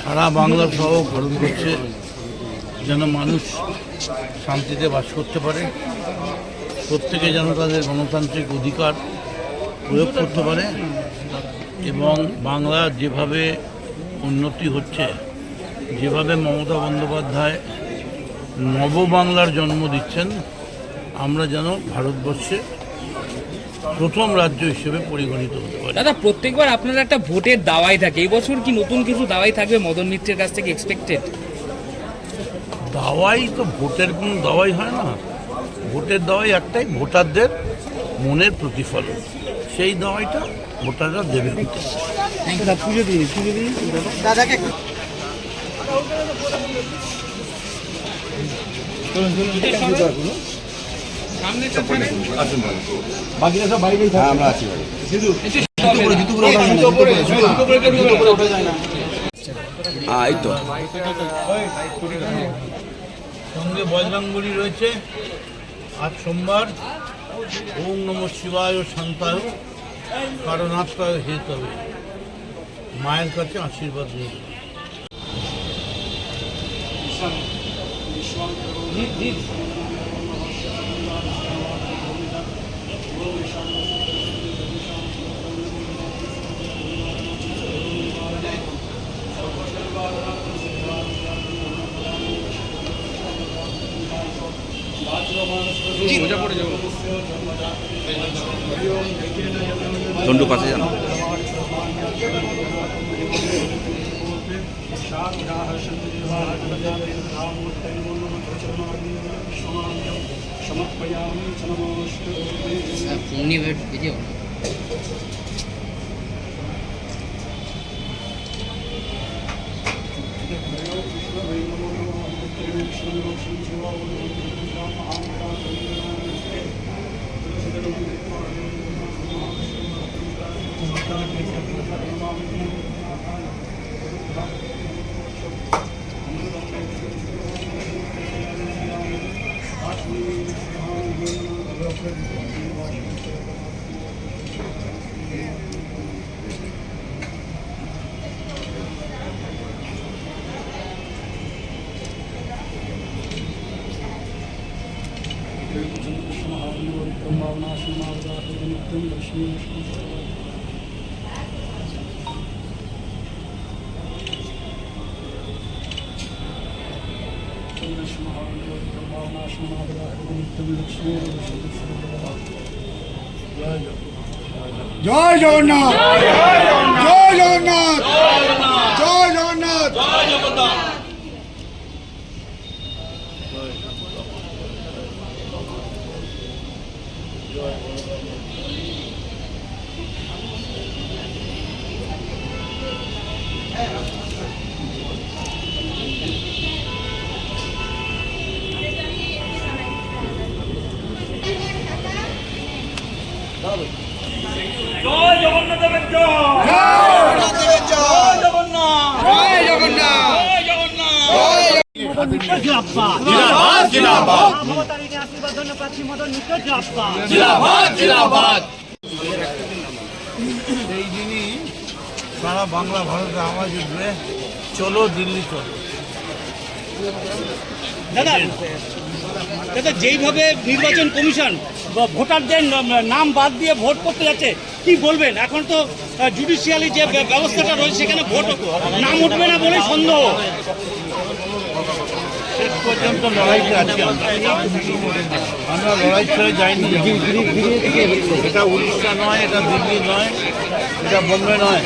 সারা বাংলা সহ ভারতবর্ষে যেন মানুষ শান্তিতে বাস করতে পারে, প্রত্যেকে যেন তাদের গণতান্ত্রিক অধিকার প্রয়োগ করতে পারে এবং বাংলা যেভাবে উন্নতি হচ্ছে, যেভাবে মমতা বন্দ্যোপাধ্যায় নববাংলার জন্ম দিচ্ছেন, আমরা যেন ভারতবর্ষে প্রথম রাজ্য হিসেবে পরিগণিত হতে পারি। দাদা, প্রত্যেকবার আপনারা একটা ভোটের দাওয়াই থাকে, এই বছর কি নতুন কিছু দাওয়াই থাকবে মদন মিত্রের কাছ থেকে এক্সপেক্টেড? দাওয়াই তো ভোটের কোনো দাওয়াই হয় না, ভোটের দাওয়াই একটাই, ভোটারদের মনের প্রতিফলন, সেই দাওয়াইটা ভোটাররা দেবে। পুজো দিই দাদাকে বাকিরা সব বাড়ি গিয়ে আমরা আছি। সঙ্গে বজরঙ্গবলী রয়েছে। আজ সোমবার, ওম নমঃ শিবায় শান্তায় কারণাত্মায় হেতবে, মায়ের কাছে আশীর্বাদ নিয়ে। দণ্ডু পাশে যান। জয় জগন্নাথ, জয় জগন্নাথ, জয় জগন্নাথ, জয় জগন্নাথ। জয় জগন্নাথ দেবের জয়, জয় জগন্নাথ, জয় জগন্নাথ, জয় জগন্নাথ, জিন্দাবাদ জিন্দাবাদ, মমতারিণী আশীর্বাদ ধন্য প্রার্থী মদন মিত্র জিন্দাবাদ, জিন্দাবাদ জিন্দাবাদ। সেই দিনই সারা বাংলা ভারতে আওয়াজ উঠবে, চলো দিল্লি চলো। দাদা, যেইভাবে নির্বাচন কমিশন ভোটারদের নাম বাদ দিয়ে ভোট করতে যাচ্ছে, কি বলবেন? এখন তো জুডিশিয়ালি যে ব্যবস্থাটা রয়েছে সেখানে ভোট নাম উঠবে না বলে সন্দেহ। শেষ পর্যন্ত লড়াইতে আছি আমরা লড়াই ছেড়ে যাইনি। এটা উড়িষ্যা নয়, এটা দিল্লি নয়, এটা বোম্বে নয়,